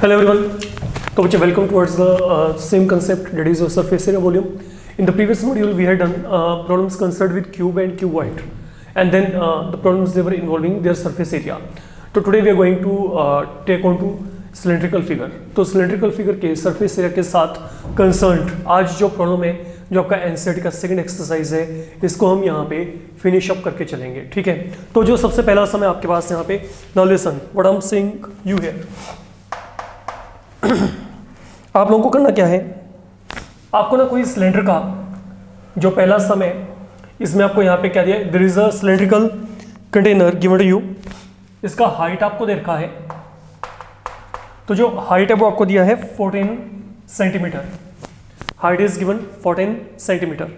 Hello everyone. So welcome towards the same concept, that is surface area volume. In the previous module we had done problems concerned with cube and cuboid, and then the problems they were involving their surface area. So today we are going to take on to cylindrical figure. तो cylindrical figure के surface area के साथ concerned आज जो problem है, जो आपका NCERT का सेकंड एक्सरसाइज है, इसको हम यहाँ पे फिनिश अप करके चलेंगे. ठीक है, तो जो सबसे पहला समय आपके पास यहाँ पे now listen what I am saying you here. आप लोगों को करना क्या है, आपको ना कोई सिलेंडर का जो पहला समय, इसमें आपको यहाँ पे क्या दिया है, there is a cylindrical container given to you. इसका हाइट आपको दे रखा है, तो जो हाइट है वो आपको दिया है 14 centimetre. Height is given 14 centimetre.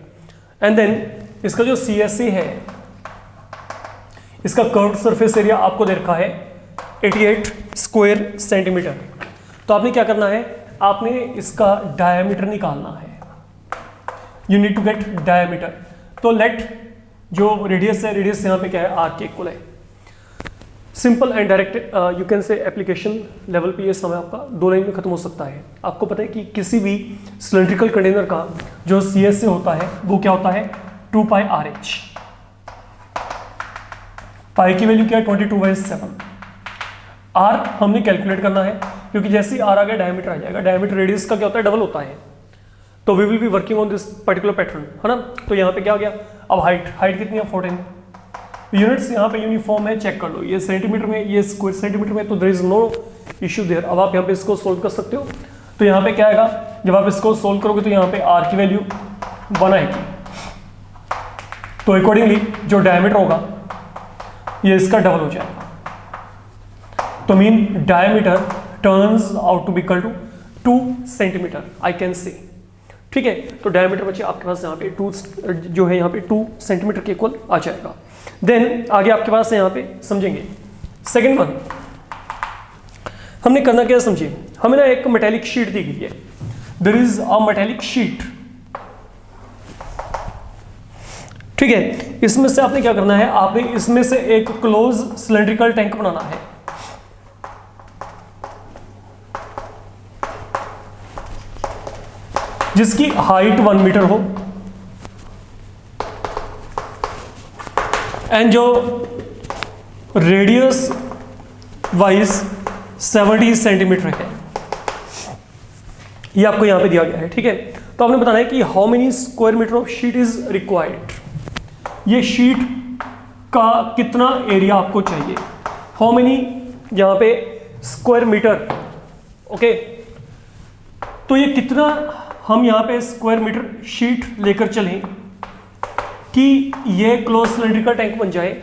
And then इसका जो CSA है, इसका कर्व्ड सरफेस एरिया आपको दे रखा है 88 स्क्वायर सेंटीमीटर. तो आपने क्या करना है, आपने इसका डायमीटर निकालना है. You need to get diameter. तो लेट जो रेडियस है, रेडियस यहाँ पे क्या है, आर के इक्वल है. Simple and direct you can say application level पे ये समय आपका 2 लाइन में खत्म हो सकता है. आपको पता है कि किसी भी सिलेंड्रिकल कंटेनर का जो CSA होता है वो क्या होता है, 2 पाई RH. पाई की वैल्यू क्या है, 22/7. आर हमने कैलकुलेट करना है, क्योंकि जैसे ही आर आ गया डायमीटर आ जाएगा. डायमीटर रेडियस का क्या होता है, डबल होता है. तो we will be working on this particular pattern, है ना. तो यहाँ पे क्या हो गया, अब हाइट कितनी है, 14. यूनिट्स यहाँ पे यूनिफॉर्म है, चेक कर लो. ये सेंटीमीटर में, ये स्क्वायर सेंटीमीटर में, तो there is no issue there. अब आप यहाँ पे इसको सोल्व कर सकते हो. तो यहाँ पे क्या आएगा, जब आप इसको सोल्व करोगे तो यहाँ पे आर की वैल्यू 1 आएगी. तो अकॉर्डिंगली जो डायमीटर होगा ये इसका डबल हो जाएगा. तो mean diameter turns out to be equal to 2 centimetre, I can say. ठीक है, तो डायमीटर बच्चे आपके पास यहाँ पे 2 जो है, यहाँ पे 2 सेंटीमीटर के इक्वल आ जाएगा. देन आगे आपके पास है, यहाँ पे समझेंगे सेकंड वन. हमने करना क्या समझिए, हमें ना एक मेटेलिक शीट दी गई है. There is a metallic sheet. ठीक है, इसमें से आपने क्या करना है, आपने इसमें से एक क्लोज सिलेंड्रिकल टैंक बनाना है. जिसकी हाइट 1 मीटर हो एंड जो रेडियस वाइज 70 सेंटीमीटर है. ये आपको यहां पे दिया गया है. ठीक है, तो आपने बताना है कि how many square metre of sheet is required. ये शीट का कितना एरिया आपको चाहिए, हाउ मेनी यहां पे स्क्वायर मीटर. ओके, तो ये कितना हम यहाँ पे स्क्वायर मीटर शीट लेकर चलें कि ये क्लोज सिलेंड्रिकल टैंक बन जाए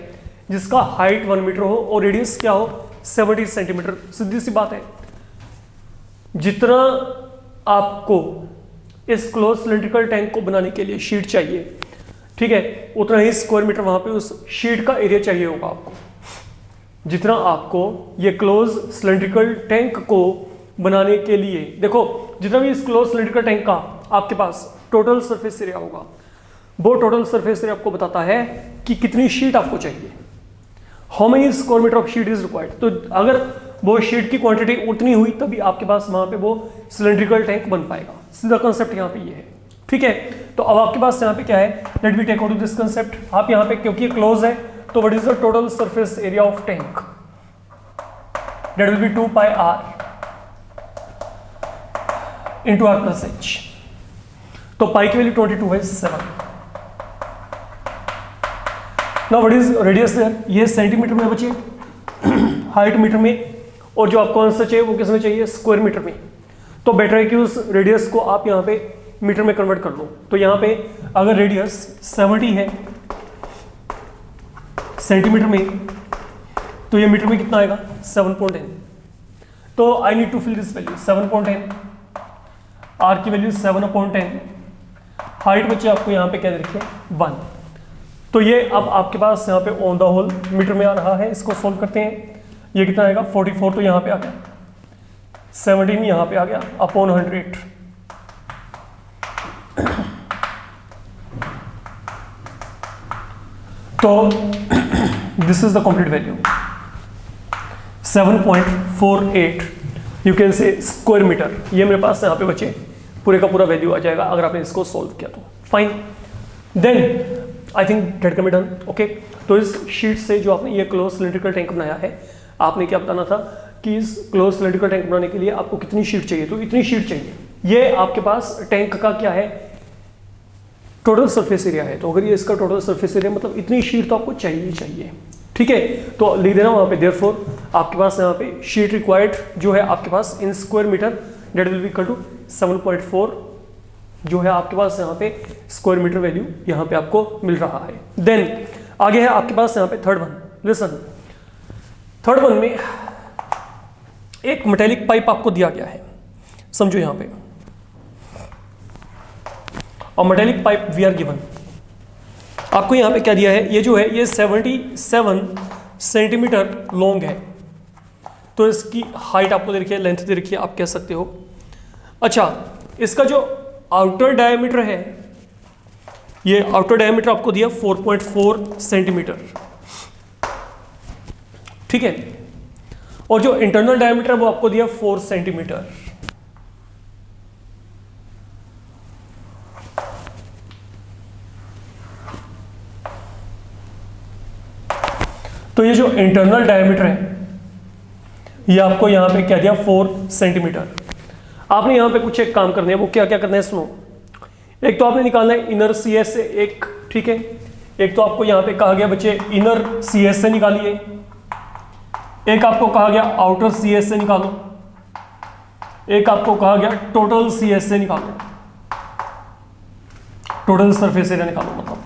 जिसका हाइट 1 मीटर हो और रेडियस क्या हो, 70 सेंटीमीटर. सीधी सी बात है, जितना आपको इस क्लोज सिलेंड्रिकल टैंक को बनाने के लिए शीट चाहिए, ठीक है, उतना ही स्क्वायर मीटर वहां पे उस शीट का एरिया चाहिए होगा आपको. जितना आपको ये क्लोज सिलेंड्रिकल टैंक को बनाने के लिए, देखो जितना भी इस क्लोज सिलेंड्रिकल टैंक का आपके पास टोटल सरफेस एरिया होगा, वो टोटल सरफेस एरिया आपको बताता है कि कितनी शीट आपको चाहिए, how many square metre of sheet is required. तो अगर वो शीट की क्वांटिटी उतनी हुई तभी आपके पास वहां पे वो सिलेंड्रिकल टैंक बन पाएगा. सीधा कंसेप्ट यहाँ पे ये है. ठीक है, तो अब आपके पास यहाँ पे क्या है, let me take out this concept. आप यहाँ पे क्योंकि क्लोज है, तो what is the total surface area of tank, that will be 2 pi R into R plus H. तो पाई की value 22/7. Now what is radius there, ये centimetre में बचे, हाइट मीटर में, और जो आपको आंसर चाहिए वो किस में चाहिए, स्क्वायर मीटर में. तो बेटर है कि उस रेडियस को आप यहाँ पे मीटर में कन्वर्ट कर लो. तो यहाँ पे अगर रेडियस 70 है सेंटीमीटर में, तो ये मीटर में कितना आएगा, 7.10. तो I need to fill this value 7.10. R की वैल्यू 7/10. हाइट बच्चे आपको यहाँ पे क्या रखे, 1. तो ये अब आपके पास यहाँ पे ऑन द होल मीटर में आ रहा है. इसको सोल्व करते हैं, ये कितना आएगा, 44. तो यहाँ पे आ गया 17, यहाँ पे आ गया अपॉन 100. तो this is the complete value 7.48 you can say square metre. ये मेरे पास यहाँ पे बचे पूरे का पूरा वैल्यू आ जाएगा अगर आपने इसको सॉल्व किया तो। Fine, then I think that can be done. Okay, तो इस शीट से जो आपने ये क्लोज सिलिंड्रिकल टैंक बनाया है, आपने क्या बताना था कि इस क्लोज सिलिंड्रिकल टैंक बनाने के लिए आपको कितनी शीट चाहिए, तो इतनी शीट चाहिए। ये आपके पास टैंक का क्या है, टोटल सरफेस एरिया है। तो अगर ये इसका टोटल सरफेस एरिया मतलब इतनी शीट तो आपको चाहिए चाहिए। ठीक है, तो लिख देना वहां पे देयरफॉर आपके पास यहाँ पे शीट रिक्वायर्ड जो है आपके पास in square metre that will be equal to 7.4 जो है आपके पास यहाँ पे स्क्वायर मीटर वैल्यू यहाँ पे आपको मिल रहा है। देन आगे है आपके पास यहाँ पे third one. Listen, third one में एक मेटेलिक पाइप आपको दिया गया है, समझो यहाँ पे, और metallic pipe we are given. आपको यहाँ पे क्या दिया है, ये जो है ये 77 सेंटीमीटर लॉन्ग है, तो इसकी हाइट आपको दे रखी है, लेंथ दे रखी है, आप कह सकते हो। अच्छा, इसका जो आउटर डायमीटर है, ये आउटर डायमीटर आपको दिया 4.4 सेंटीमीटर, ठीक है, और जो इंटरनल डायमीटर है वो आपको दिया 4 सेंटीमीटर। तो ये जो इंटरनल डायमीटर है ये आपको यहां पे क्या दिया 4 सेंटीमीटर। आपने यहां पे कुछ एक काम करने हैं, वो क्या क्या करना है सुनो। एक तो आपने निकालना है इनर सीएस से एक, ठीक है, एक तो आपको यहां पे कहा गया बच्चे इनर सीएस से निकालिए, एक आपको कहा गया आउटर सीएस से निकालो, एक आपको कहा गया टोटल सीएस से निकालो, टोटल सरफेस एरिया निकालो। मतलब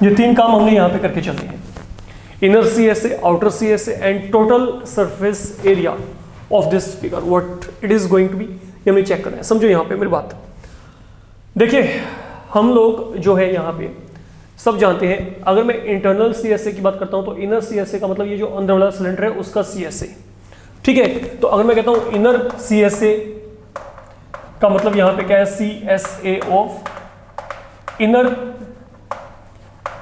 ये तीन काम हमने यहां पे करके चलने हैं, इनर सीएस से, आउटर सीएस से and total surface area of this figure what it is going to be, ये हमें चेक करना है। समझो यहां पे मेरी बात, देखिए हम लोग जो है यहां पे सब जानते हैं, अगर मैं इंटरनल सीएसए की बात करता हूं तो इनर सीएसए का मतलब ये जो अंदर वाला सिलेंडर है उसका सीएसए, ठीक है। तो अगर मैं कहता हूं इनर सीएसए का मतलब यहां पे क्या है, सीएसए ऑफ इनर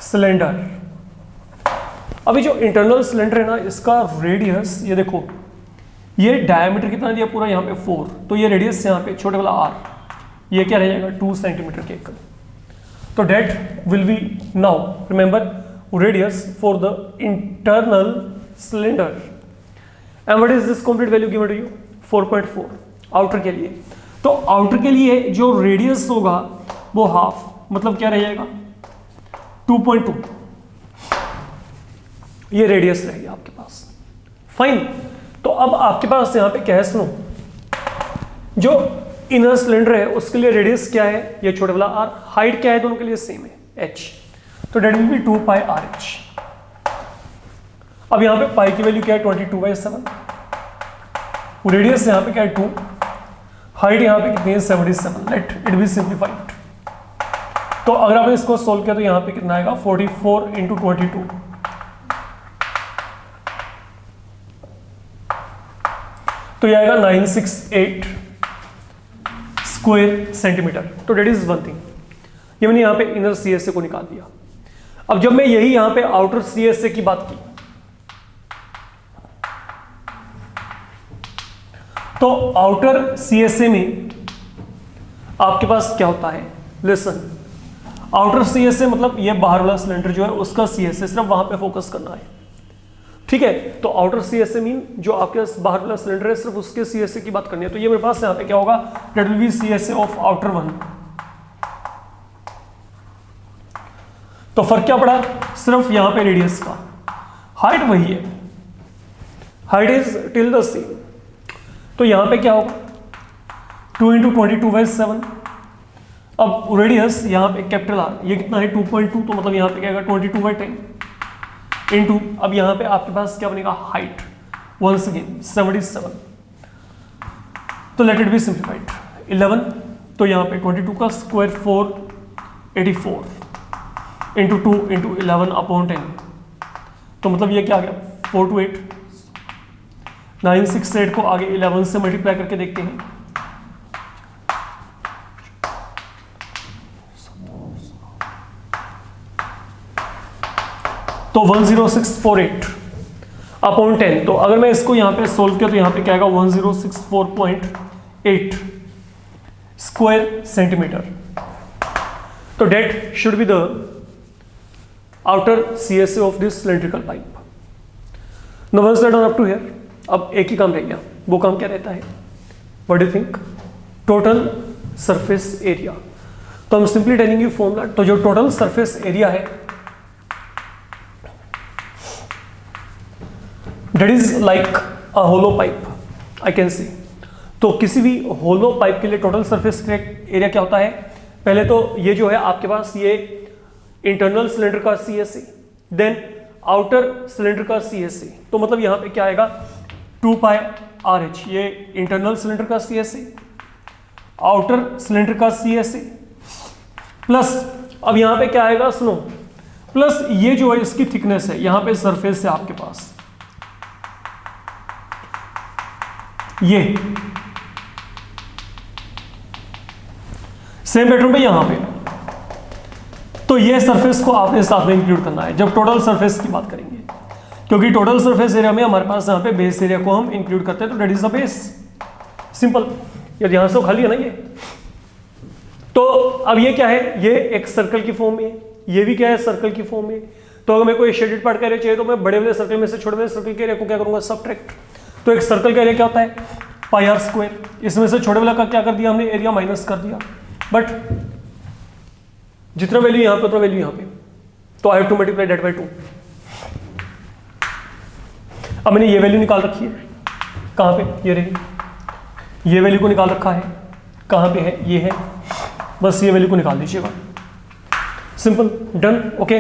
सिलेंडर। अभी जो इंटरनल सिलेंडर है ना, इसका रेडियस ये देखो, ये डायमीटर कितना दिया पूरा यहाँ पे 4, तो ये रेडियस यहाँ पे छोटे वाला r, ये क्या रह जाएगा 2 सेंटीमीटर के एक। तो that will be now remember radius for the internal cylinder and what is this complete value given to you 4.4 outer के लिए। तो आउटर के लिए जो रेडियस होगा वो हाफ, मतलब क्या रह जाएगा 2.2, ये रेडियस रहेगी आपके पास। फाइन, तो अब आपके पास यहां पे क्या है सुनो, जो इनर सिलेंडर है उसके लिए रेडियस क्या है, ये छोटे वाला r, हाइट क्या है दोनों के लिए सेम है h, तो that will be 2 pi RH। अब यहां पे पाई की वैल्यू क्या है 22/7, रेडियस यहां पे क्या है 2, हाइट यहां पे कितनी है 77, लेट इट बी सिंप्लीफाइड। तो अगर आपने इसको सोल्व किया तो यहां पे कितना आएगा 44 × 22, तो ये आएगा 968 स्क्वायर सेंटीमीटर। तो डेट इज वन थिंग, ये मैंने यहां पे इनर सीएसए को निकाल दिया। अब जब मैं यही यहां पे आउटर सीएसए की बात की, तो आउटर सीएसए में आपके पास क्या होता है, लिसन, आउटर सीएसए मतलब ये बाहर वाला सिलेंडर जो है उसका सीएसए, सिर्फ वहां पे फोकस करना है, ठीक है। तो आउटर सीएसए मीन जो आपके बाहर वाला सिलेंडर है सिर्फ उसके सीएसए की बात करनी है। तो ये मेरे पास यहां पे क्या होगा, that will B CSA of outer one. तो फर्क क्या पड़ा, सिर्फ यहां पे रेडियस का, हाइट वही है, height is till the same. तो यहां पे क्या होगा 2 × 22/7। अब रेडियस यहां पे कैपिटल आर, ये कितना है 2.2, तो मतलब यहां पे क्या आएगा 22/10 इनटू, अब यहां पे आपके पास क्या बनेगा हाइट, वंस अगेन 77, तो लेट इट बी सिंप्लीफाइड 11, तो यहां पे 22 का स्क्वायर 484 इंटू 2 इंटू 11/10, तो मतलब ये क्या आ गया 4 to 8, 968 को आगे 11 से मल्टीप्लाई करके देखते हैं, तो 10648। अपॉन 10। तो अगर मैं इसको यहाँ पे सोल्व किया तो यहाँ पे क्या आएगा 1064.8 स्क्वायर सेंटीमीटर। तो that should be the outer CSA of this cylindrical pipe. Now once that up to here, अब एक ही काम रह गया, वो काम क्या रहता है, what do you think, total surface area. तो हम सिंपली टेलिंग यू फॉर्मूला, तो जो टोटल सरफेस एरिया है that is like a hollow pipe, I can see. तो किसी भी होलो पाइप के लिए टोटल सरफेस एरिया क्या होता है, पहले तो ये जो है आपके पास ये इंटरनल सिलेंडर का CSA, देन आउटर सिलेंडर का CSA। तो मतलब यहां पे क्या आएगा 2 पाई RH, ये इंटरनल सिलेंडर का CSA, आउटर सिलेंडर का CSA, प्लस अब यहां पे क्या आएगा सुनो, प्लस ये जो है इसकी थिकनेस है, यहां पे सरफेस है आपके पास ये सेम पैटर्न पे यहां पे। तो ये सरफेस को आपने साथ में इंक्लूड करना है जब टोटल सरफेस की बात करेंगे, क्योंकि टोटल सरफेस एरिया में हमारे पास यहाँ पे बेस एरिया को हम इंक्लूड करते हैं, तो that is the base, simple. ये ध्यान से खाली है ना ये। तो अब ये क्या है, ये एक सर्कल की फॉर्म में, ये भी क्या है सर्कल की फॉर्म में। तो अगर मेरे को शेडेड पार्ट का एरिया चाहिए तो मैं बड़े वाले सर्कल में से छोटे वाले सर्कल के एरिया को क्या करूंगा, सबट्रैक्ट। तो एक सर्कल का एरिया क्या होता है पाई आर स्क्वायर, इसमें से छोटे वाला का क्या कर दिया हमने, एरिया माइनस कर दिया, बट जितना वैल्यू यहां पे उतना वैल्यू यहां पे, तो I have to multiply that bye 2। अब मैंने ये वैल्यू निकाल रखी है, कहां पे, ये रही, ये वैल्यू को निकाल रखा है, कहां पे है, ये है, बस ये वैल्यू को निकाल दीजिएगा, सिंपल, डन, ओके।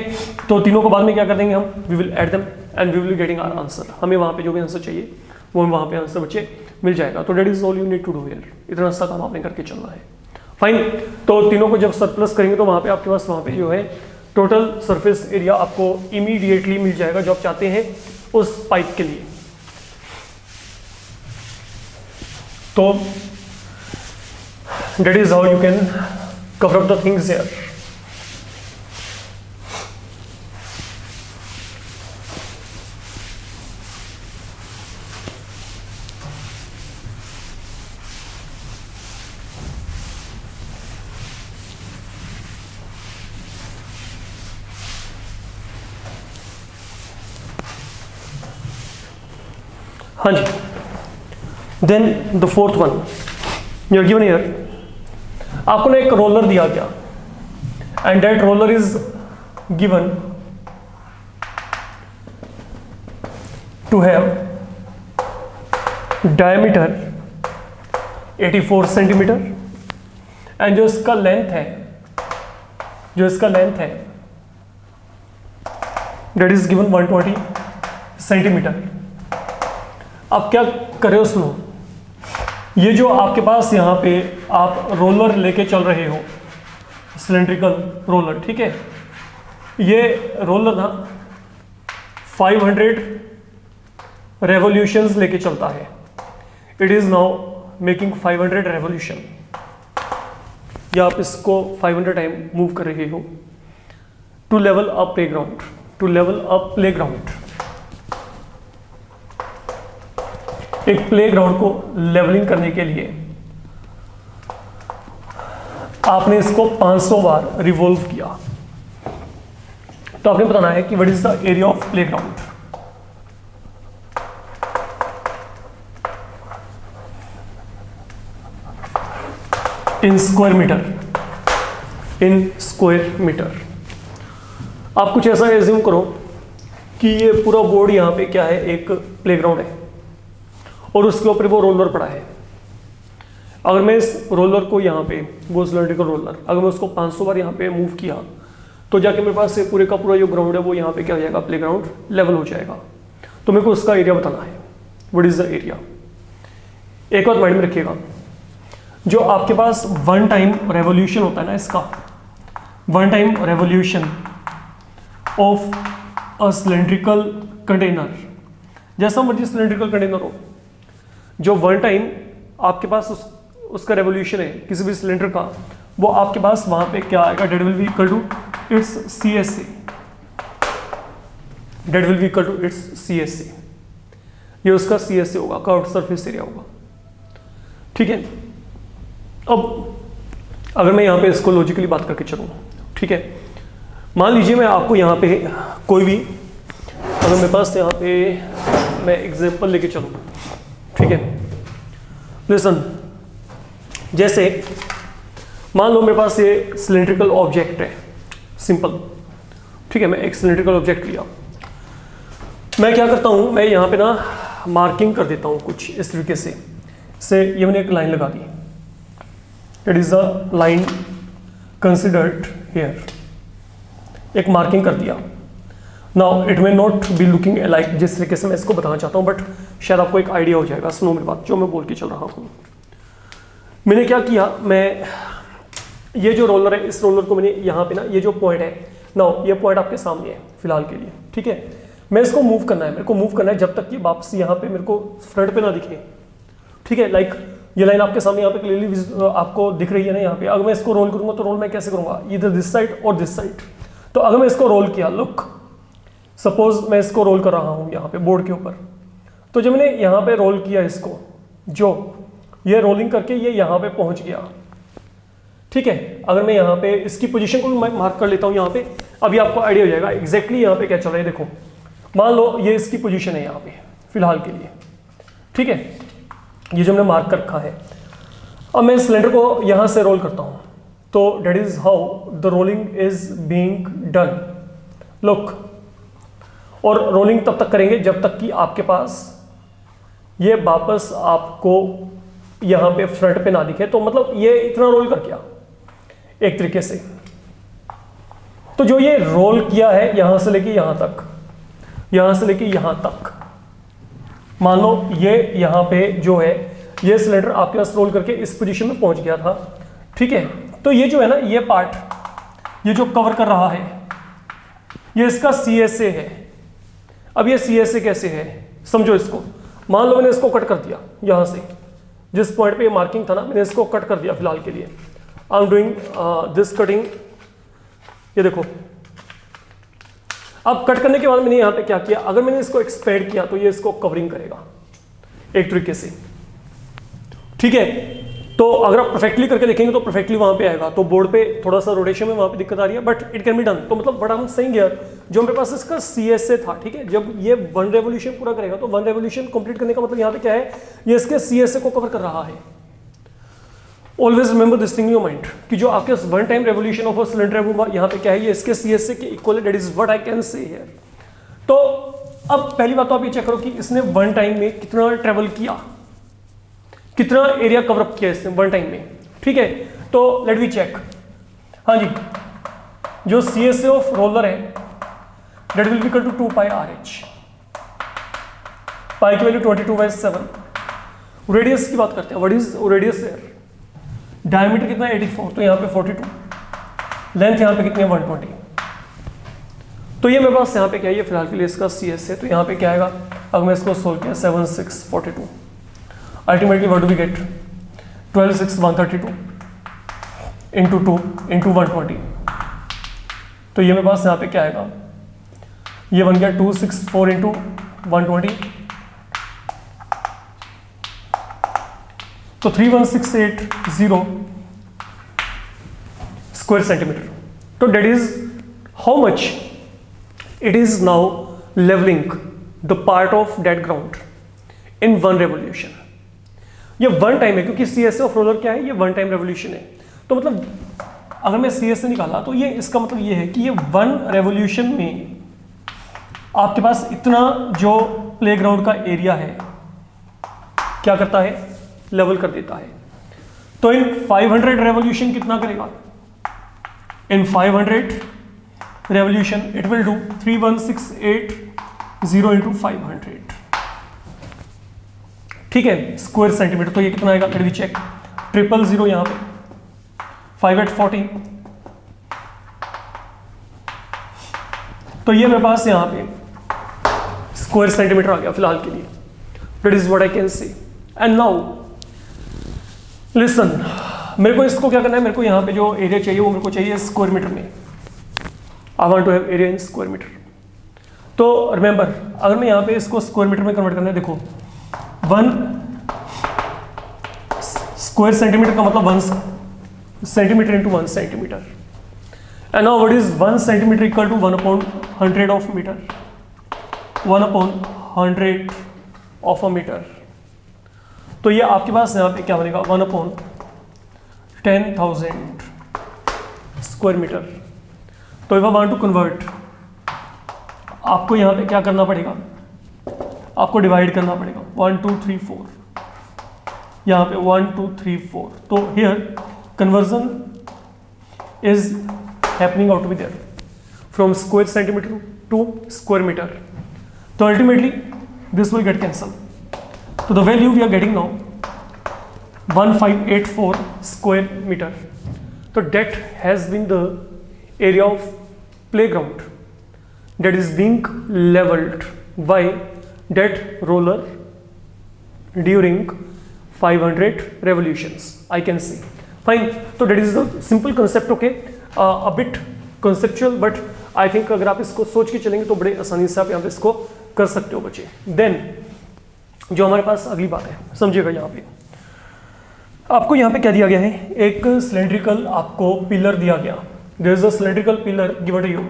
तो तीनों को बाद में क्या कर देंगे हम, we will add them and we will be getting our answer. हमें वहां पे जो भी आंसर चाहिए वो वहां पे आंसर बच्चे मिल जाएगा। तो that is all you need to do here, इतना सा काम आपने करके चलना है, फाइन। तो तीनों को जब सरप्लस करेंगे तो वहां पे आपके पास वहां पे जो है टोटल सरफेस एरिया आपको इमीडिएटली मिल जाएगा जो आप चाहते हैं उस पाइप के लिए। तो that is how you can cover up the things here. हाँ जी, then the fourth one you are given here, आपको ना एक रोलर दिया गया and that roller is given to have diameter 84 centimetre and जो इसका लेंथ है, दैट इज गिवन 120 सेंटीमीटर। अब क्या करे सुनो, ये जो आपके पास यहाँ पे आप रोलर लेके चल रहे हो, सिलेंड्रिकल रोलर, ठीक है, ये रोलर ना 500 रेवोल्यूशंस लेके चलता है। It is now making 500 revolution, या आप इसको 500 टाइम मूव कर रहे हो टू लेवल अप प्लेग्राउंड, एक प्लेग्राउंड को लेवलिंग करने के लिए आपने इसको 500 बार रिवॉल्व किया। तो आपने बताना है कि what is the area of playground. In square metre. आप कुछ ऐसा एज्यूम करो कि ये पूरा बोर्ड यहाँ पे क्या है, एक प्लेग्राउंड है और उसके ऊपर वो रोलर पड़ा है। अगर मैं इस रोलर को यहाँ पे, वो सिलेंड्रिकल रोलर, अगर मैं उसको 500 बार यहाँ पे मूव किया तो जाके मेरे पास से पूरे का पूरा जो ग्राउंड है वो यहाँ पे क्या हो जाएगा, प्लेग्राउंड लेवल हो जाएगा। तो मेरे को उसका एरिया बताना है, व्हाट इज द एरिया। एक बात माइंड में रखिएगा, जो आपके पास वन टाइम रेवोल्यूशन होता है ना, इसका one time revolution of a cylindrical container, जैसा मर्जी सिलेंड्रिकल कंटेनर हो, जो वन टाइम आपके पास उसका रेवोल्यूशन है किसी भी सिलेंडर का, वो आपके पास वहां पे क्या आएगा, that will be equal to its CSA, that will be equal to its CSA। ये उसका CSA होगा, कर्व्ड सरफेस एरिया होगा। ठीक है, अब अगर मैं यहाँ पे इसको लॉजिकली बात करके चलूँ, ठीक है, मान लीजिए मैं आपको यहाँ पे कोई भी, अगर मेरे पास यहाँ पे मैं एग्जांपल लेके चलूँ, ठीक है, लिसन, जैसे मान लो मेरे पास ये सिलेंड्रिकल ऑब्जेक्ट है, सिंपल, ठीक है, मैं एक सिलेंड्रिकल ऑब्जेक्ट लिया, मैं क्या करता हूँ, मैं यहाँ पे ना मार्किंग कर देता हूँ कुछ इस तरीके से ये मैंने एक लाइन लगा दी, it is the line considered here, एक मार्किंग कर दिया। Now it may not be looking like जिस तरीके से मैं इसको बताना चाहता हूँ, बट शायद आपको एक आइडिया हो जाएगा। सुनो मेरी बात, जो मैं बोल के चल रहा हूँ। मैंने क्या किया, मैं ये जो रोलर है, इस रोलर को मैंने यहाँ पे ना, ये जो पॉइंट है, नाउ ये पॉइंट आपके सामने है फिलहाल के लिए, ठीक है, मैं इसको मूव करना है, मेरे को मूव करना है जब तक कि वापस यहाँ पे मेरे को फ्रंट पे ना दिखे, ठीक है, लाइक ये लाइन आपके सामने यहाँ पे क्लियरली आपको दिख रही है ना यहाँ पे। अगर मैं इसको रोल करूंगा तो रोल मैं कैसे करूंगा, इधर दिस साइड और दिस साइड। तो अगर मैं इसको रोल किया, लुक सपोज मैं इसको रोल कर रहा हूँ यहाँ पे बोर्ड के ऊपर, तो जब मैंने यहाँ पे रोल किया इसको, जो ये रोलिंग करके ये यहाँ पे पहुँच गया, ठीक है, अगर मैं यहाँ पे इसकी पोजीशन को भी मार्क कर लेता हूँ यहाँ पे, अभी आपको आइडिया हो जाएगा एग्जैक्टली यहाँ पे क्या चल रहा है। देखो मान लो ये इसकी पोजीशन है यहाँ पे फिलहाल के लिए, ठीक है, ये जो हमने मार्क कर रखा है। अब मैं सिलेंडर को यहाँ से रोल करता हूँ, तो that is how the rolling is being done, look, और रोलिंग तब तक करेंगे जब तक कि आपके पास ये वापस आपको यहाँ पे फ्रंट पे ना दिखे। तो मतलब ये इतना रोल कर गया एक तरीके से। तो जो ये रोल किया है यहाँ से लेके यहाँ तक, यहाँ से लेके यहाँ तक, मान लो ये यहाँ पे जो है ये सिलेंडर आपके पास रोल करके इस पोजीशन में पहुंच गया था, ठीक है। तो ये जो है ना, ये पार्ट ये जो कवर कर रहा है ये इसका CSA है। अब ये CSA कैसे है समझो इसको। मान लो मैंने इसको कट कर दिया यहाँ से, जिस पॉइंट पे ये मार्किंग था ना, मैंने इसको कट कर दिया फिलहाल के लिए। I am doing this cutting, ये देखो। अब कट करने के बाद मैंने यहाँ पे क्या किया, अगर मैंने इसको एक्सपेंड किया तो ये इसको कवरिंग करेगा एक तरीके से, ठीक है। तो अगर आप परफेक्टली करके देखेंगे तो परफेक्टली वहां पे आएगा। तो बोर्ड पे थोड़ा सा रोटेशन में वहां पे दिक्कत आ रही है, but it can be done. तो मतलब what I am saying here, जो मेरे पास इसका CSA था, ठीक है, जब ये 1 रेवोल्यूशन पूरा करेगा तो 1 रेवोल्यूशन कंप्लीट करने का मतलब यहाँ पे क्या है, ये इसके CSA को कवर कर रहा है। Always remember this thing in your mind कि जो आपके 1 time revolution of a cylinder है यहाँ पे क्या है, ये इसके CSA के इक्वल है। That is what I can से हियर। तो अब पहली बात तो आप ये चेक करो कि इसने 1 टाइम में कितना ट्रेवल किया, कितना एरिया कवर अप किया इसने 1 टाइम में, ठीक है। तो लेट वी चेक। हाँ जी, जो CSA ऑफ रोलर है that will be equal to 2 pi RH, pi की वैल्यू 22/7। रेडियस की बात करते हैं, what is radius there, diameter कितना है 84, तो यहाँ पे 42, लेंथ यहाँ पे कितनी है 120। तो ये मेरे पास यहाँ पे क्या है, ये फिलहाल के लिए इसका CSA है। तो यहाँ पे क्या आएगा, अगर मैं इसको सोल्व किया 7642, ultimately what do we get, 126132 into 2 into 120। तो ये मेरे पास यहाँ पे क्या आएगा, ये बन गया 264 इंटू 120, तो 31680 स्क्वायर सेंटीमीटर। तो that is how much it is now levelling the part of that ground in 1 revolution. ये 1 टाइम है, क्योंकि CSA ऑफ रोलर क्या है, ये 1 टाइम रेवोल्यूशन है। तो मतलब अगर मैं CSA निकाला तो ये इसका मतलब ये है कि ये 1 रेवोल्यूशन में आपके पास इतना जो प्लेग्राउंड का एरिया है क्या करता है, लेवल कर देता है। तो इन 500 रेवोल्यूशन कितना करेगा, इन 500 revolution it will do 31680 into 500, ठीक है, स्क्वायर सेंटीमीटर। तो ये कितना आएगा, लेट मी चेक, 000 यहाँ पे 5/40, तो ये मेरे पास यहाँ पे स्क्वायर सेंटीमीटर आ गया फिलहाल के लिए। That is what I can C. And now listen, मेरे को इसको क्या करना है, मेरे को यहाँ पे जो एरिया चाहिए वो मेरे को चाहिए स्क्वायर मीटर में। I want to have area in square metre. तो रिमेंबर, अगर मैं यहाँ पे इसको स्क्वायर मीटर में कन्वर्ट करना है, देखो 1 स्क्वायर सेंटीमीटर का मतलब 1 centimetre into 1 centimetre. And now what is 1 centimetre equal to 1/100 of metre, 1/100 of a metre. तो ये आपके पास यहाँ पे क्या बनेगा, 1/10,000 स्क्वायर मीटर। तो if I want to convert, आपको यहाँ पे क्या करना पड़ेगा, आपको डिवाइड करना पड़ेगा 1 2 3 4, यहाँ पे 1 2 3 4। तो here conversion is happening out to be there from square centimetre to square metre. तो ultimately this will get cancel. तो the value we are getting now 1584 square metre. तो that has been the area of playground that is being leveled by that roller during 500 revolutions, I can say. Fine. So that is the simple concept, okay? A bit conceptual, but I think अगर आप इसको सोच के चलेंगे तो बड़े आसानी से आप यहाँ पे इसको कर सकते हो बच्चे। Then जो हमारे पास अगली बात है, समझिएगा, यहाँ पे आपको यहाँ पे क्या दिया गया है, एक सिलेंड्रिकल आपको पिलर दिया गया। There is a cylindrical pillar given to you.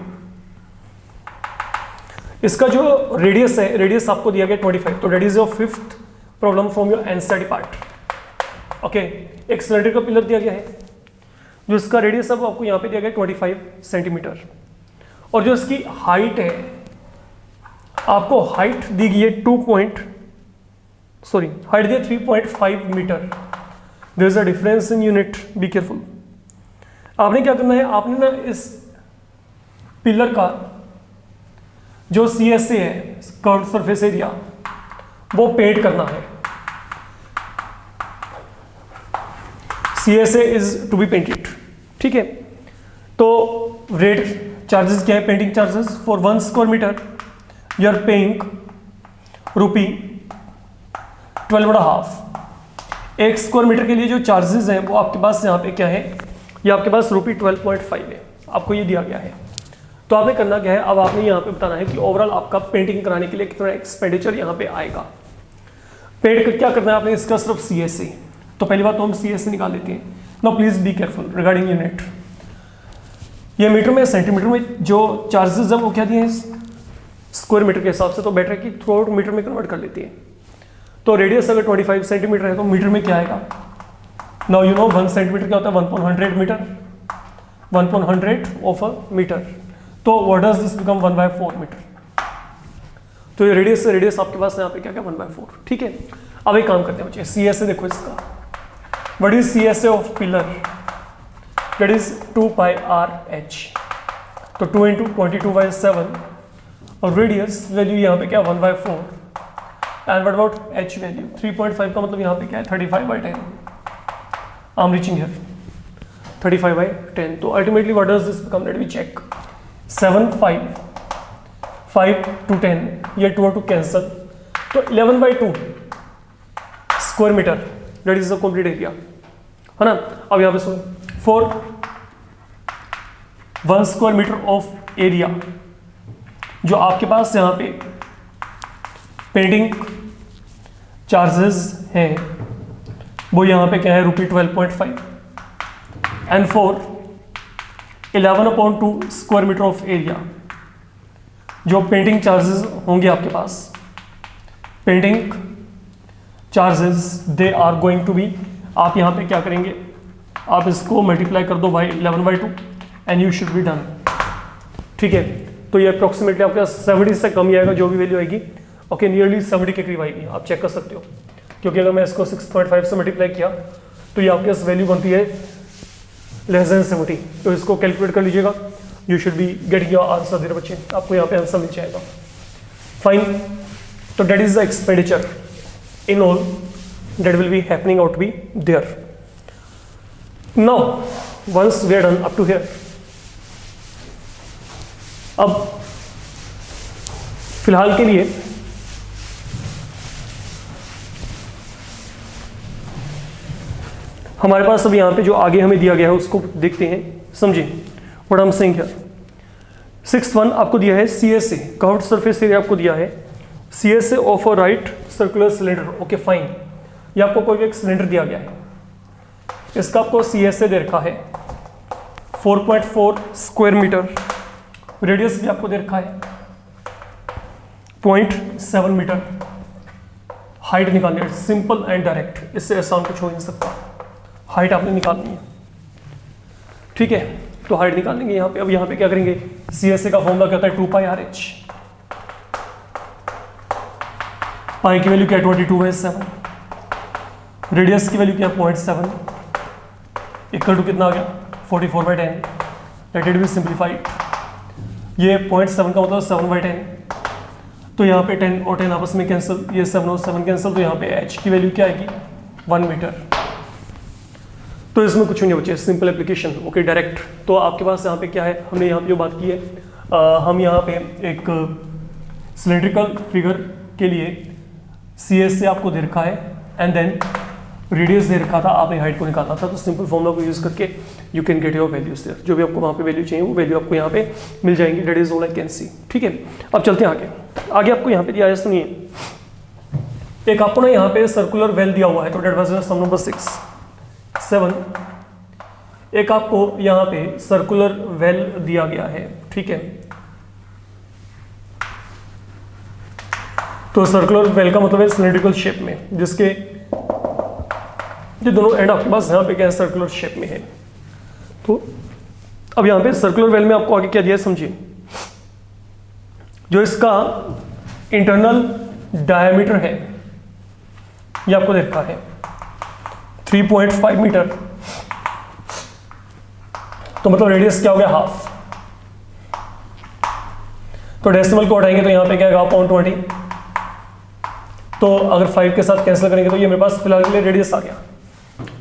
इसका जो रेडियस है, रेडियस आपको दिया गया 25। तो that is your 5th problem from your NCERT part. Okay, एक सिलेंड्रिकल पिलर दिया गया है जो इसका रेडियस अब आपको यहाँ पे दिया गया 25 सेंटीमीटर, और जो इसकी हाइट है, आपको हाइट दी गई है हाइट दी है 3.5 metre. There is a difference in unit, be careful। आपने क्या करना है, आपने ना इस पिलर का जो CSA है, कर्व्ड सरफेस एरिया, वो पेंट करना है। CSA is to be painted, ठीक है। तो रेट चार्जेस क्या है, painting charges for 1 square metre you are paying ₹12.5। एक स्क्वायर मीटर के लिए जो चार्जेस हैं वो आपके पास यहाँ पे क्या है, ये आपके पास ₹12.5 है, आपको ये दिया गया है। तो आपने करना क्या है, अब आपने यहाँ पे बताना है कि ओवरऑल आपका पेंटिंग कराने के लिए कितना एक्सपेंडिचर यहाँ पे आएगा। पेंट क्या करना है आपने, इसका सिर्फ CSA। तो पहली बात तो हम CSA निकाल लेते हैं। No please be careful regarding unit. ये मीटर में, सेंटीमीटर में जो चार्जेस है वो क्या दिए हैं स्क्वायर मीटर के हिसाब से, तो बेटर है कि थ्रू आउट मीटर में कन्वर्ट कर लेते हैं। तो रेडियस अगर 25 सेंटीमीटर है तो मीटर में क्या आएगा, नाउ यू नो 1 सेंटीमीटर क्या होता है, 1/100 मीटर, 1/100 ऑफ अ मीटर। तो what does this become 1/4 metre. तो ये रेडियस से रेडियस आपके पास यहाँ पे क्या क्या 1/4, ठीक है। अब एक काम करते हैं बच्चे, CSA देखो इसका, what is CSA of pillar, that is 2πRh। तो 2 × 22/7 और रेडियस वैल्यू यहाँ पे क्या 1/4। And what about H value 3.5 का मतलब यहाँ पे क्या है 35/10। I am reaching here 35/10। तो ultimately what does this become, let me check, 7 5 to 10, ये 2 और 2 कैंसल, तो 11/2 square metre, that is the complete area, है ना। अब यहाँ पे सुनो, for 1 square metre of area जो आपके पास यहाँ पे पेंटिंग चार्जेस हैं वो यहाँ पे क्या है ₹12.5। And for 11/2 square metre of area जो पेंटिंग चार्जेस होंगे आपके पास, painting charges they are going to be, आप यहाँ पे क्या करेंगे, आप इसको मल्टीप्लाई कर दो by 11/2 and you should be done, ठीक है। तो ये अप्रोक्सीमेटली आपके पास 70 से कम ही आएगा जो भी वैल्यू आएगी, ओके, नियरली 70 के करीब आएगी, आप चेक कर सकते हो। क्योंकि अगर मैं इसको 6.5 से मल्टीप्लाई किया तो ये आपके पास वैल्यू बनती है <70। तो इसको कैलकुलेट कर लीजिएगा, you should be getting your answer there बच्चे, आपको यहाँ पे आंसर मिल जाएगा। फाइन, तो that is the expenditure in all that will be happening out be there. Now once we are done up to here, अब फिलहाल के लिए हमारे पास अब यहाँ पे जो आगे हमें दिया गया है उसको देखते हैं, समझिए what I am saying here. Six one आपको दिया है CSA, कर्व्ड सरफेस एरिया आपको दिया है CSA of a right circular cylinder. Okay fine, ये आपको कोई एक सिलेंडर दिया गया है, इसका आपको CSA दे रखा है 4.4 स्क्वायर मीटर, रेडियस भी आपको दे रखा है 0.7 मीटर। हाइट निकालनी है, सिंपल एंड डायरेक्ट, इससे आसान कुछ हो नहीं सकता। हाइट आपने निकालनी है, ठीक है। तो हाइट निकालेंगे यहाँ पे। अब यहाँ पे क्या करेंगे, CSA का फॉर्मूला क्या होता है 2πRH, पाई की वैल्यू क्या 22/7, रेडियस की वैल्यू क्या 0.7, इक्वल टू कितना आ गया 44/10। लेट इट बी सिंप्लीफाइड, ये 0.7 का मतलब 7/10, तो यहाँ पे 10 और 10 आपस में कैंसिल, ये 7 और 7 कैंसिल, तो यहाँ पे H की वैल्यू क्या आएगी 1 मीटर। तो इसमें कुछ नहीं बचे, सिंपल एप्लीकेशन। Okay direct. तो आपके पास यहाँ पे क्या है, हमने यहाँ पे जो बात की है, हम यहाँ पे एक सिलेंड्रिकल फिगर के लिए CSA आपको दे रखा है एंड देन रेडियस दे रखा था, आपने हाइट को निकालना था। तो सिंपल फॉर्मूला को यूज करके you can get your values there, जो भी आपको वहाँ पे वैल्यू चाहिए वो वैल्यू आपको यहाँ पे मिल जाएंगी। That is all I can सी, ठीक है। अब चलते हैं आगे। आगे आपको यहाँ पे दिया है, सुनिए, एक आपको ना यहाँ पे सर्कुलर वेल दिया हुआ है, तो डेट वाज सम नंबर 7। एक आपको यहाँ पे सर्कुलर वेल दिया गया है, ठीक है। तो सर्कुलर वेल का मतलब है सिलेंड्रिकल शेप में, जिसके ये दोनों एंड आपके पास यहाँ पे क्या है सर्कुलर शेप में है। तो अब यहाँ पे सर्कुलर वेल में आपको आगे क्या दिया है समझिए, जो इसका इंटरनल डायमीटर है ये आपको देखा है 3.5 मीटर, तो मतलब रेडियस क्या हो गया हाफ। तो डेसिमल को हटाएंगे तो यहाँ पे क्या आएगा 0.20, तो अगर 5 के साथ कैंसिल करेंगे तो ये मेरे पास फिलहाल के लिए रेडियस आ गया,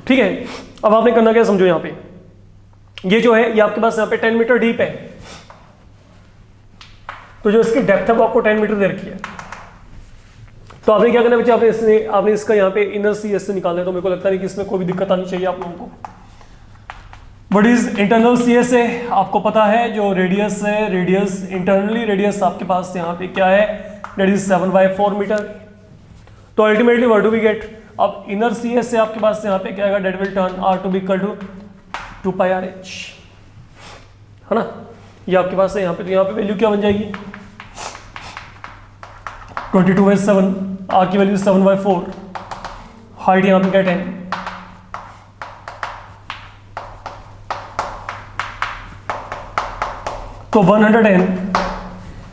ठीक है। अब आपने करना क्या समझो, यहाँ पे ये जो है ये आपके पास यहाँ पे 10 मीटर डीप है, तो जो इसकी डेप्थ है वो आपको 10 मीटर दे रखी है। तो आपने क्या करना बच्चे, आपने इसका यहाँ पे इनर CSA निकालना है। तो मेरे को लगता नहीं कि इसमें कोई भी दिक्कत आनी चाहिए आप लोगों को। व्हाट इज इंटरनल CSA आपको पता है, जो रेडियस है, रेडियस इंटरनली रेडियस आपके पास यहाँ पे क्या है, दैट इज 7/4 मीटर। तो ultimately what do we get, अब इनर CSA आपके पास यहाँ पे क्या आएगा, that will turn R to be equal to 2πRH, है ना। ये आपके पास है यहाँ पे, तो यहाँ पे वैल्यू क्या बन जाएगी 22/7, R की वैल्यू 7/4, हाइट यहाँ पे क्या 10, तो 110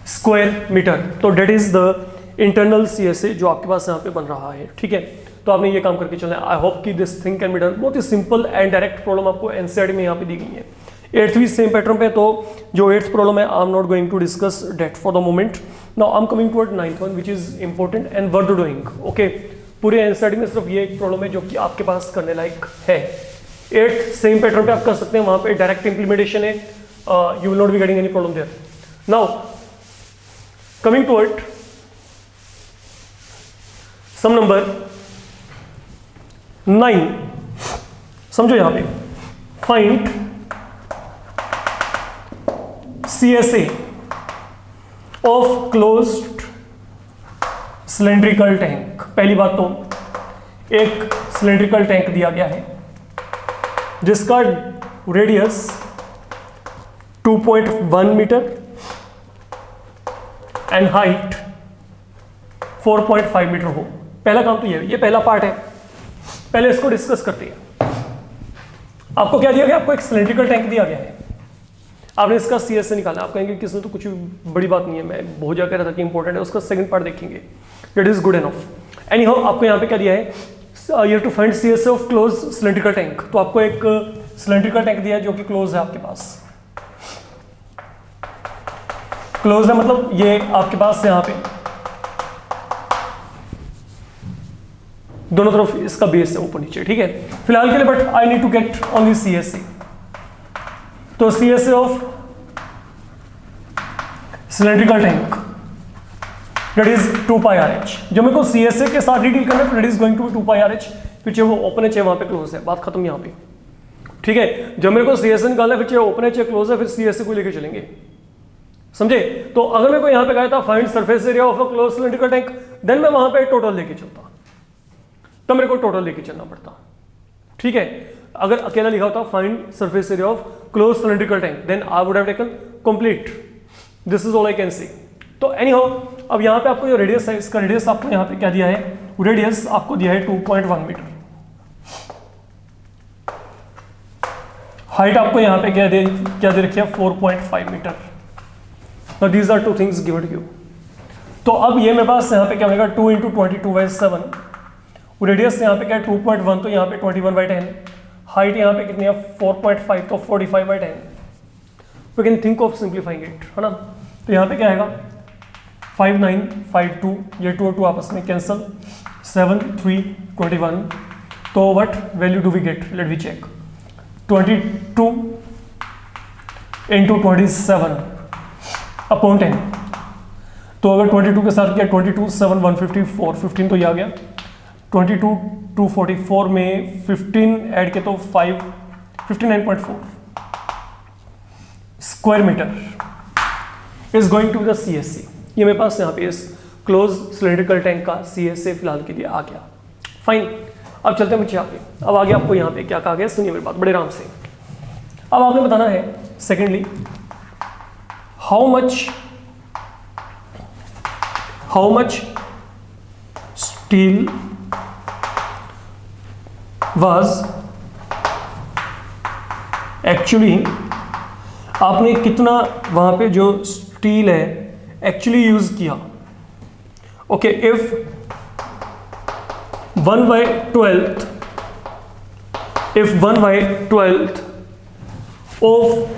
स्क्वायर मीटर। तो that is the internal CSA जो आपके पास यहाँ पे बन रहा है, ठीक है। तो आपने ये काम करके चलना है। आई होप कि this thing can be done. बहुत ही सिंपल एंड डायरेक्ट प्रॉब्लम आपको NCERT में यहाँ पे दी गई है। 8th भी सेम पैटर्न पे, तो जो 8th प्रॉब्लम है I am not going to discuss that for the moment. Now I am coming toward 9th one which is important and worth doing. Okay, पूरे NCERT में सिर्फ ये एक प्रॉब्लम है जो कि आपके पास करने लायक है। 8th सेम पैटर्न पे आप कर सकते हैं, वहां पे डायरेक्ट इंप्लीमेंटेशन है, you will not be getting any problem there. Now coming toward some number 9, समझो यहां पे find CSA of closed cylindrical tank. पहली बात तो एक सिलेंड्रिकल टैंक दिया गया है जिसका radius 2.1 metre and height 4.5 metre हो। पहला काम तो ये पहला पार्ट है, पहले इसको डिस्कस करते हैं। आपको क्या दिया गया, आपको एक सिलेंड्रिकल टैंक दिया गया है, आपने इसका CSA निकालना। आप कहेंगे कि इसमें तो कुछ बड़ी बात नहीं है, मैं बहुत जगह कह रहा था कि इंपॉर्टेंट है, उसका सेकंड पार्ट देखेंगे, that is good enough. Anyhow आपको यहाँ पे क्या दिया है, you have to find CSA of close cylindrical tank. तो आपको एक सिलेंड्रिकल टैंक दिया है जो कि क्लोज है आपके पास। क्लोज है मतलब ये आपके पास यहाँ पे दोनों तरफ इसका बेस है ऊपर नीचे, ठीक है फिलहाल के लिए, but I need to get only CSA। तो CSA of cylindrical tank that is 2πRH। जो मेरे को CSA के साथ ही डील करना है तो that is going to be 2πRH, फिर चाहे वो ओपन एच है वहां पे क्लोज है, बात खत्म यहाँ पे, ठीक है। जब मेरे को CSA निकालना है, फिर चाहे ओपन एच है क्लोज है, फिर CSA को लेके चलेंगे, समझे? तो अगर मेरे को यहाँ पे कहा था find surface area of a close cylindrical tank, then मैं वहां पे टोटल लेके चलता, तब मेरे को टोटल लेके चलना पड़ता, ठीक है। अगर अकेला लिखा होता find surface area of close cylindrical tank, then I would have taken complete. This is all I can see. तो एनी हाउ, अब यहाँ पे आपको जो रेडियस है, इसका रेडियस आपको यहाँ पे क्या दिया है, रेडियस आपको दिया है 2.1 मीटर। हाइट आपको यहाँ पे क्या दे रखी है, 4.5 metre. Now these are two things given to you। तो अब ये मेरे पास यहाँ पे क्या बनेगा, 2 × 22/7। रेडियस यहाँ पे क्या है 2.1, तो यहाँ पे 21/10। हाइट यहाँ पे कितनी है 4.5, तो 45/10। We can think of simplifying it, है ना। तो यहाँ पे क्या आएगा 5 9 5 2, ये 2 और 2 आपस में कैंसल, 7 3 21। तो what value do we get, let we check. 22 × 27 upon 10। तो अगर 22 के साथ किया 22 7 154, 15 तो ये आ गया। 22 244 में 15 ऐड के तो 5 59.4 square metre is going to the CSA। ये मेरे पास यहाँ पे इस क्लोज सिलेंड्रिकल टैंक का CSA फिलहाल के लिए आ गया। फाइन, अब चलते हैं मुझे आगे। अब आगे आपको यहाँ पे क्या कहा गया, सुनिए मेरी बात बड़े आराम से। अब आपने बताना है secondly, how much steel was actually, आपने कितना वहां पे जो स्टील है एक्चुअली यूज किया। Okay, if 1/12 of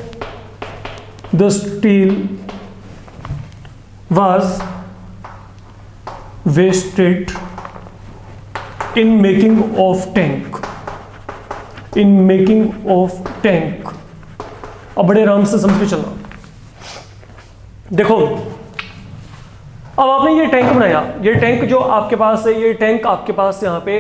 the steel was wasted in making of tank, अब बड़े आराम से समझ के चलना। देखो, अब आपने ये टैंक बनाया, ये टैंक जो आपके पास है, ये टैंक आपके पास यहाँ पे